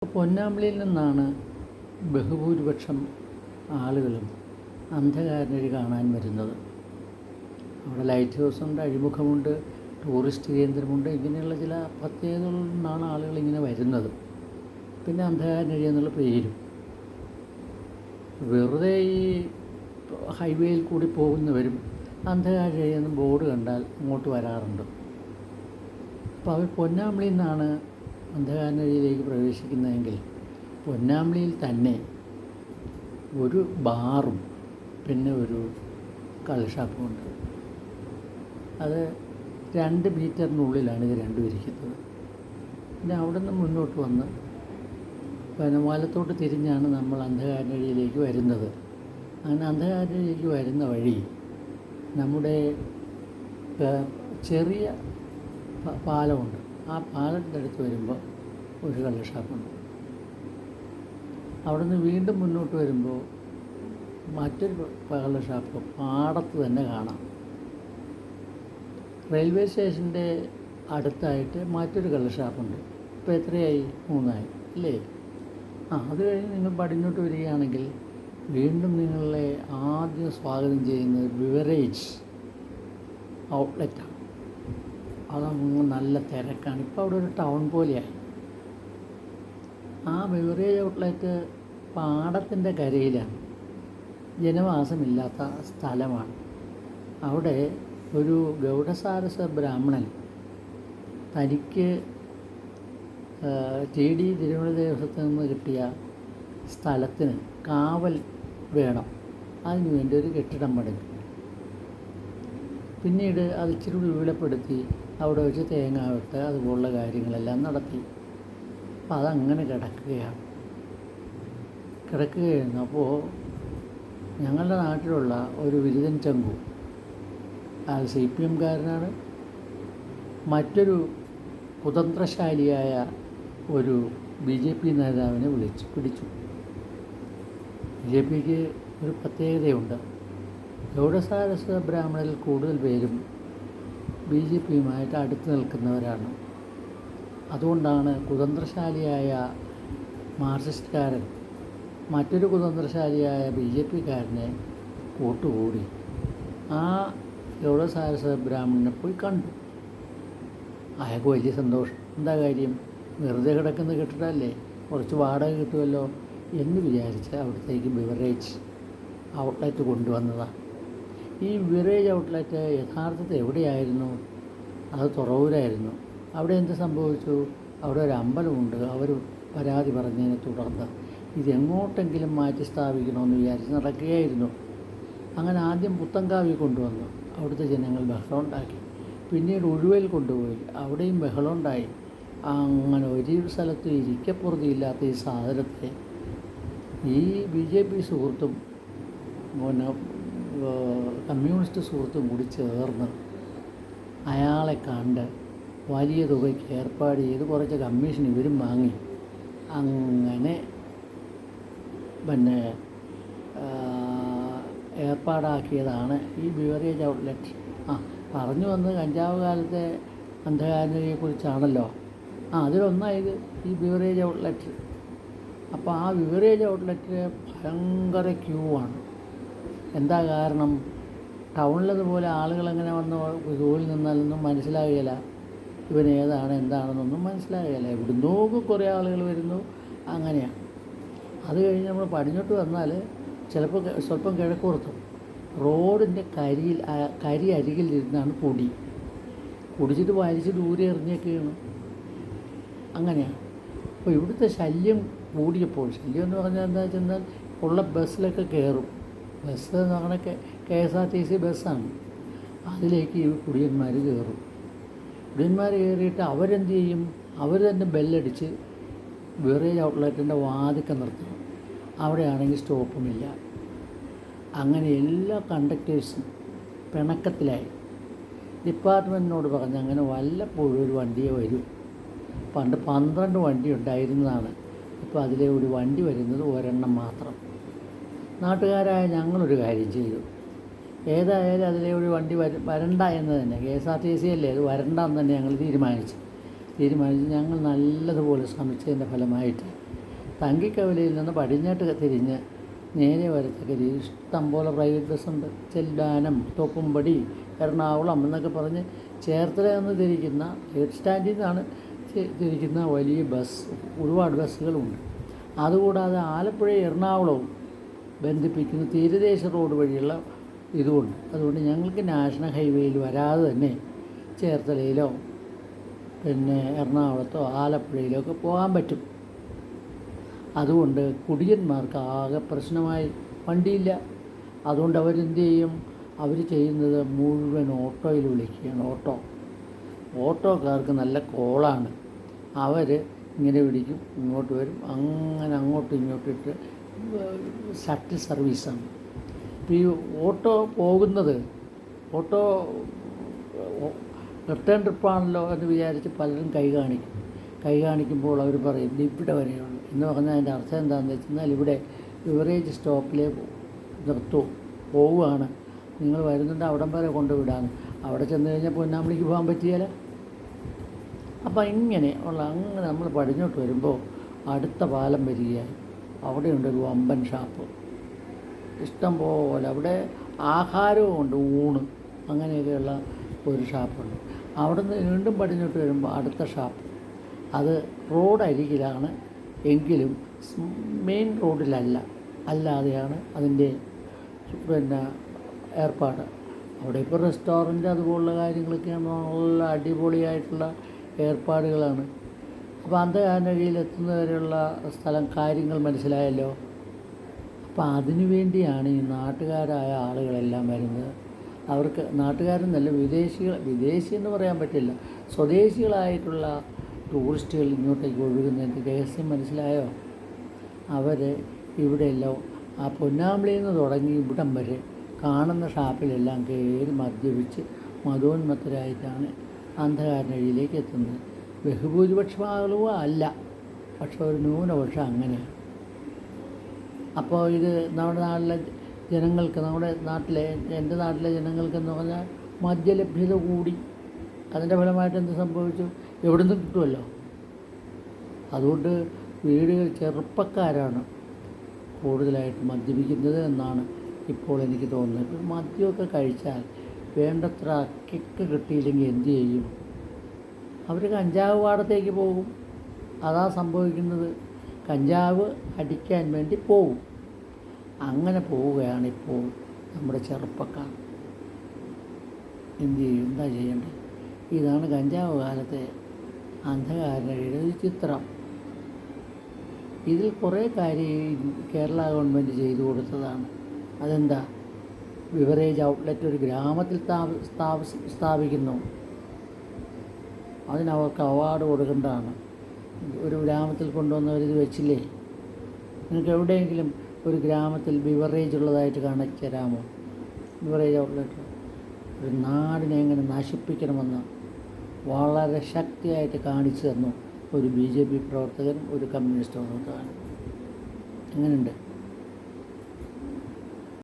പൊന്നാമ്പിളിയിൽ നിന്നാണ് ബഹുഭൂരിപക്ഷം ആളുകളും അന്ധകാരനഴി കാണാൻ വരുന്നത്. അവിടെ ലൈറ്റ് ഹൗസുണ്ട്, അഴിമുഖമുണ്ട്, ടൂറിസ്റ്റ് കേന്ദ്രമുണ്ട്. ഇങ്ങനെയുള്ള ചില പ്രത്യേകതകളിൽ നിന്നാണ് ആളുകൾ ഇങ്ങനെ വരുന്നത്. പിന്നെ അന്ധകാരനഴി എന്നുള്ള പേരും. വെറുതെ ഈ ഹൈവേയിൽ കൂടി പോകുന്നവരും അന്ധകാരനഴി എന്ന ബോർഡ് കണ്ടാൽ അങ്ങോട്ട് വരാറുണ്ട്. അപ്പോൾ അവർ പൊന്നാമ്പിളിയിൽ നിന്നാണ് അന്ധകാരനഴിയിലേക്ക് പ്രവേശിക്കുന്നതെങ്കിൽ പൊന്നാമ്പിളിയിൽ തന്നെ ഒരു ബാറും പിന്നെ ഒരു കള്ളുഷാപ്പുമുണ്ട്. അത് 2 മീറ്ററിനുള്ളിലാണ് ഇത് രണ്ടും ഇരിക്കുന്നത്. പിന്നെ അവിടെ നിന്ന് മുന്നോട്ട് വന്ന് വലത്തോട്ട് തിരിഞ്ഞാണ് നമ്മൾ അന്ധകാരനഴിയിലേക്ക് വരുന്നത്. അങ്ങനെ അന്ധകാരനഴിയിലേക്ക് വരുന്ന വഴി നമ്മുടെ ചെറിയ പാലമുണ്ട്. ആ പാലത്തിൻ്റെ അടുത്ത് വരുമ്പോൾ ഒരു കള്ളുഷാപ്പുണ്ട്. അവിടെ നിന്ന് വീണ്ടും മുന്നോട്ട് വരുമ്പോൾ മറ്റൊരു കള്ളുഷാപ്പ് പാടത്ത് തന്നെ കാണാം. റെയിൽവേ സ്റ്റേഷൻ്റെ അടുത്തായിട്ട് മറ്റൊരു കള്ളുഷാപ്പുണ്ട്. ഇപ്പോൾ എത്രയായി? 3 ആയി അല്ലേ? അത് കഴിഞ്ഞ് നിങ്ങൾ പടിഞ്ഞോട്ട് വരികയാണെങ്കിൽ വീണ്ടും നിങ്ങളെ ആദ്യം സ്വാഗതം ചെയ്യുന്നത് ബിവറേജ് ഔട്ട്ലെറ്റാണ്. അതങ്ങ് നല്ല തിരക്കാണ്. ഇപ്പോൾ അവിടെ ഒരു ടൗൺ പോലെയായി. ആ ബിവറേജ് ഔട്ട്ലെറ്റ് പാടത്തിൻ്റെ കരയിലാണ്, ജനവാസമില്ലാത്ത സ്ഥലമാണ്. അവിടെ ഒരു ഗൗഡസാരസ ബ്രാഹ്മണൻ തനിക്ക് TD തിരുവനന്തപുരം ദേവസ്വത്തിൽ നിന്ന് കിട്ടിയ സ്ഥലത്തിന് കാവൽ വേണം. അതിനുവേണ്ടി ഒരു കെട്ടിടം പണിതു. പിന്നീട് അത് ഇച്ചിരി വിപുലപ്പെടുത്തി അവിടെ വെച്ച് തേങ്ങ വെട്ട് അതുപോലുള്ള കാര്യങ്ങളെല്ലാം നടത്തി. അപ്പം അതങ്ങനെ കിടക്കുകയാണ്. അപ്പോൾ ഞങ്ങളുടെ നാട്ടിലുള്ള ഒരു വിരുദൻ ചങ്കു, അത് CPM-കാരനാണ്, മറ്റൊരു കുതന്ത്രശാലിയായ ഒരു BJP നേതാവിനെ പിടിച്ചു. BJPക്ക് ഒരു പ്രത്യേകതയുണ്ട്. ഗൗഡസാരസ ബ്രാഹ്മണരിൽ കൂടുതൽ പേരും BJPയുമായിട്ട് അടുത്ത് നിൽക്കുന്നവരാണ്. അതുകൊണ്ടാണ് കുതന്ത്രശാലിയായ മാർക്സിസ്റ്റുകാരൻ മറ്റൊരു കുതന്ത്രശാലിയായ BJPക്കാരനെ കൂട്ടുകൂടി ആ ഗൗഡസാരസ ബ്രാഹ്മണനെ പോയി കണ്ടു. അയാൾക്ക് വലിയ സന്തോഷം. എന്താ കാര്യം? വെറുതെ കിടക്കുന്ന കെട്ടിടമല്ലേ, കുറച്ച് വാടക കിട്ടുമല്ലോ എന്ന് വിചാരിച്ച് അവിടത്തേക്ക് ബിവറേജ് ഔട്ട്ലെറ്റ് കൊണ്ടുവന്നതാണ്. ഈ ബിവറേജ് ഔട്ട്ലെറ്റ് യഥാർത്ഥത്തിൽ എവിടെയായിരുന്നു? അത് തുറവൂരായിരുന്നു. അവിടെ എന്ത് സംഭവിച്ചു? അവിടെ ഒരു അമ്പലമുണ്ട്. അവർ പരാതി പറഞ്ഞതിനെ തുടർന്ന് ഇതെങ്ങോട്ടെങ്കിലും മാറ്റി സ്ഥാപിക്കണമെന്ന് വിചാരിച്ച് നടക്കുകയായിരുന്നു. അങ്ങനെ ആദ്യം പുത്തൻകാവിൽ കൊണ്ടുവന്നു. അവിടുത്തെ ജനങ്ങൾ ബഹളമുണ്ടാക്കി. പിന്നീട് ഉഴുവയിൽ കൊണ്ടുപോയി. അവിടെയും ബഹളമുണ്ടായി. അങ്ങനെ ഒരു സ്ഥലത്ത് ഇരിക്കപ്പുറതിയില്ലാത്ത ഈ സാധനത്തെ ഈ BJP സുഹൃത്തും പിന്നെ കമ്മ്യൂണിസ്റ്റ് സുഹൃത്തും കൂടി ചേർന്ന് അയാളെ കണ്ട് വലിയ തുകയ്ക്ക് ഏർപ്പാട് ചെയ്ത് കുറച്ച് കമ്മീഷൻ ഇവരും വാങ്ങി. അങ്ങനെ പിന്നെ ഏർപ്പാടാക്കിയതാണ് ഈ ബിവറേജ് ഔട്ട്ലെറ്റ്. പറഞ്ഞു വന്ന് കഞ്ചാവ് കാലത്തെ അന്ധകാരനഴിയെക്കുറിച്ചാണല്ലോ. അതിലൊന്നായത് ഈ ബിവറേജ് ഔട്ട്ലെറ്റ്. അപ്പോൾ ആ ബിവറേജ് ഔട്ട്ലെറ്റ് ഭയങ്കര ക്യൂ ആണ്. എന്താ കാരണം? ടൗണിലതുപോലെ ആളുകളെങ്ങനെ വന്ന് ക്യൂവിൽ നിന്നാലൊന്നും മനസ്സിലാകുകയില്ല. ഇവൻ ഏതാണ് എന്താണെന്നൊന്നും മനസ്സിലാകുകയില്ല. എവിടുന്നോ കുറേ ആളുകൾ വരുന്നു. അങ്ങനെയാണ്. അത് കഴിഞ്ഞ് നമ്മൾ പടിഞ്ഞോട്ട് വന്നാൽ ചിലപ്പോൾ സ്വല്പം കിഴക്കോർത്തും റോഡിൻ്റെ കരി അരികിലിരുന്നാണ് കുടിച്ചിട്ട് വലിച്ച് ദൂരെ എറിഞ്ഞേക്കുകയാണ്. അങ്ങനെയാണ്. അപ്പോൾ ഇവിടുത്തെ ശല്യം കൂടിയപ്പോൾ, ശല്യം എന്ന് പറഞ്ഞാൽ എന്താ വെച്ചാൽ ഉള്ള ബസ്സിലൊക്കെ കയറും. ബസ് എന്ന് പറഞ്ഞാൽ KSRTC ബസ്സാണ്. അതിലേക്ക് ഈ കുടിയന്മാർ കയറും. കുടിയന്മാർ കയറിയിട്ട് അവരെന്ത് ചെയ്യും? അവർ തന്നെ ബെല്ലടിച്ച് ബിവറേജ് ഔട്ട്ലെറ്റിൻ്റെ വാതിൽക്കൽ നിർത്തണം. അവിടെയാണെങ്കിൽ സ്റ്റോപ്പുമില്ല. അങ്ങനെ എല്ലാ കണ്ടക്ടേഴ്സും പിണക്കത്തിലായി. ഡിപ്പാർട്ട്മെൻറ്റിനോട് പറഞ്ഞ് അങ്ങനെ വല്ലപ്പോഴും ഒരു വണ്ടിയെ വരും. പണ്ട് 12 വണ്ടി ഉണ്ടായിരുന്നതാണ്. ഇപ്പോൾ അതിലെ ഒരു വണ്ടി വരുന്നത് ഒരെണ്ണം മാത്രം. നാട്ടുകാരായ ഞങ്ങളൊരു കാര്യം ചെയ്തു. ഏതായാലും അതിലെ ഒരു വണ്ടി വരണ്ട എന്ന് തന്നെ, KSRTC അല്ലേ, അത് വരണ്ട എന്ന് തന്നെ ഞങ്ങൾ തീരുമാനിച്ചു. ഞങ്ങൾ നല്ലതുപോലെ ശ്രമിച്ചതിൻ്റെ ഫലമായിട്ട് തങ്കിക്കവലയിൽ നിന്ന് പടിഞ്ഞാട്ട് തിരിഞ്ഞ് നേരെ വരത്തക്ക രീതി ഇഷ്ടം പോലെ പ്രൈവറ്റ് ബസ്സുണ്ട്. ചെല്ലാനം, തോപ്പുംപടി, എറണാകുളം എന്നൊക്കെ പറഞ്ഞ് ചേർത്തല നിന്ന് തിരിക്കുന്ന ഹെഡ് സ്റ്റാൻഡിൽ നിന്നാണ് തിരിക്കുന്ന വലിയ ബസ്, ഒരുപാട് ബസ്സുകളുണ്ട്. അതുകൂടാതെ ആലപ്പുഴ എറണാകുളവും ബന്ധിപ്പിക്കുന്ന തീരദേശ റോഡ് വഴിയുള്ള ഇതുമുണ്ട്. അതുകൊണ്ട് ഞങ്ങൾക്ക് നാഷണൽ ഹൈവേയിൽ വരാതെ തന്നെ ചേർത്തലയിലോ പിന്നെ എറണാകുളത്തോ ആലപ്പുഴയിലോ ഒക്കെ പോകാൻ പറ്റും. അതുകൊണ്ട് കുടിയന്മാർക്ക് ആകെ പ്രശ്നമായി, വണ്ടിയില്ല. അതുകൊണ്ട് അവരെന്ത് ചെയ്യും? അവർ ചെയ്യുന്നത് മുഴുവൻ ഓട്ടോയിൽ വിളിക്കുകയാണ്. ഓട്ടോക്കാർക്ക് നല്ല കോളാണ്. അവർ ഇങ്ങനെ പിടിക്കും, ഇങ്ങോട്ട് വരും, അങ്ങനെ അങ്ങോട്ടും ഇങ്ങോട്ടും ഇട്ട് ഷട്ടിൽ സർവീസാണ്. ഇപ്പോൾ ഈ ഓട്ടോ പോകുന്നത്, ഓട്ടോ റിട്ടേൺ ട്രിപ്പാണല്ലോ എന്ന് വിചാരിച്ച് പലരും കൈ കാണിക്കുമ്പോൾ അവർ പറയും ഇത് ഇവിടെ വരെയുള്ളൂ എന്ന് പറഞ്ഞാൽ അതിൻ്റെ അർത്ഥം എന്താണെന്ന് വെച്ചാൽ ഇവിടെ ബിവറേജ് സ്റ്റോപ്പിലേ നിർത്തൂ, പോവുകയാണ്, നിങ്ങൾ വരുന്നുണ്ട് അവിടം വരെ കൊണ്ടുവിടാന്ന്. അവിടെ ചെന്ന് കഴിഞ്ഞാൽ പൊന്നാമ്പളിക്ക് പോകാൻ പറ്റിയാൽ. അപ്പം അങ്ങനെ നമ്മൾ പടിഞ്ഞോട്ട് വരുമ്പോൾ അടുത്ത പാലം വരികയായി. അവിടെയുണ്ടൊരു വമ്പൻ ഷാപ്പ്, ഇഷ്ടം പോലെ. അവിടെ ആഹാരവും ഉണ്ട്, ഊണ് അങ്ങനെയൊക്കെയുള്ള ഒരു ഷാപ്പുണ്ട്. അവിടെ നിന്ന് വീണ്ടും പടിഞ്ഞോട്ട് വരുമ്പോൾ അടുത്ത ഷാപ്പ്, അത് റോഡരികിലാണ് എങ്കിലും മെയിൻ റോഡിലല്ല, അല്ലാതെയാണ് അതിൻ്റെ പിന്നെ ഏർപ്പാട്. അവിടെ ഇപ്പോൾ റെസ്റ്റോറൻറ്റ് അതുപോലുള്ള കാര്യങ്ങളൊക്കെ നല്ല അടിപൊളിയായിട്ടുള്ള ഏർപ്പാടുകളാണ്. അപ്പോൾ അന്ധകാനഴിയിൽ എത്തുന്നവരെയുള്ള സ്ഥലം കാര്യങ്ങൾ മനസ്സിലായല്ലോ. അപ്പോൾ അതിനു വേണ്ടിയാണ് ഈ നാട്ടുകാരായ ആളുകളെല്ലാം വരുന്നത്. അവർക്ക് നാട്ടുകാരെന്നല്ല, വിദേശി എന്ന് പറയാൻ പറ്റില്ല, സ്വദേശികളായിട്ടുള്ള ടൂറിസ്റ്റുകൾ ഇങ്ങോട്ടേക്ക് ഒഴുകുന്നതിൻ്റെ രഹസ്യം മനസ്സിലായോ? അവർ ഇവിടെയെല്ലാം ആ പൊന്നാമ്പളിയിൽ നിന്ന് തുടങ്ങി ഇവിടം വരെ കാണുന്ന ഷാപ്പിലെല്ലാം കയറി മദ്യപിച്ച് മതോന്മത്തരായിട്ടാണ് അന്ധകാരനഴിയിലേക്ക് എത്തുന്നത്. ബഹുഭൂരിപക്ഷം ആളുകളും അല്ല, പക്ഷെ ഒരു ന്യൂനപക്ഷം അങ്ങനെയാണ്. അപ്പോൾ ഇത് നമ്മുടെ നാട്ടിലെ ജനങ്ങൾക്ക്, എൻ്റെ നാട്ടിലെ ജനങ്ങൾക്കെന്ന് പറഞ്ഞാൽ മദ്യലഭ്യത കൂടി. അതിൻ്റെ ഫലമായിട്ട് എന്ത് സംഭവിച്ചു? എവിടെ നിന്നും കിട്ടുമല്ലോ. അതുകൊണ്ട് വീടുകൾ ചെറുപ്പക്കാരാണ് കൂടുതലായിട്ട് മദ്യപിക്കുന്നത് എന്നാണ് ഇപ്പോൾ എനിക്ക് തോന്നുന്നത്. ഇപ്പോൾ മദ്യമൊക്കെ കഴിച്ചാൽ വേണ്ടത്ര കിക്ക് കിട്ടിയില്ലെങ്കിൽ എന്തു ചെയ്യും? അവർ കഞ്ചാവ് പാടത്തേക്ക് പോകും. അതാ സംഭവിക്കുന്നത്. കഞ്ചാവ് അടിക്കാൻ വേണ്ടി പോകും. അങ്ങനെ പോവുകയാണ് ഇപ്പോൾ നമ്മുടെ ചെറുപ്പക്കാർ. എന്തു ചെയ്യും? എന്താ ചെയ്യേണ്ടത്? ഇതാണ് കഞ്ചാവ് കാലത്തെ അന്ധകാരനഴിയുടെ ഒരു ചിത്രം. ഇതിൽ കുറേ കാര്യം കേരള ഗവൺമെൻറ് ചെയ്തു കൊടുത്തതാണ്. അതെന്താ? ബിവറേജ് ഔട്ട്ലെറ്റ് ഒരു ഗ്രാമത്തിൽ സ്ഥാപിക്കുന്നു. അതിനവർക്ക് അവാർഡ് കൊടുക്കേണ്ടതാണ്. ഒരു ഗ്രാമത്തിൽ കൊണ്ടുവന്നവരിത് വെച്ചില്ലേ? നിങ്ങൾക്ക് എവിടെയെങ്കിലും ഒരു ഗ്രാമത്തിൽ ബിവറേജ് ഉള്ളതായിട്ട് കാണിച്ചു തരാമോ? ബിവറേജ് ഔട്ട്ലെറ്റ് ഒരു നാടിനെ എങ്ങനെ നശിപ്പിക്കണമെന്ന് വളരെ ശക്തിയായിട്ട് കാണിച്ചു തന്നു ഒരു BJP പ്രവർത്തകനും ഒരു കമ്മ്യൂണിസ്റ്റ് പ്രവർത്തകനും. എങ്ങനെയുണ്ട്?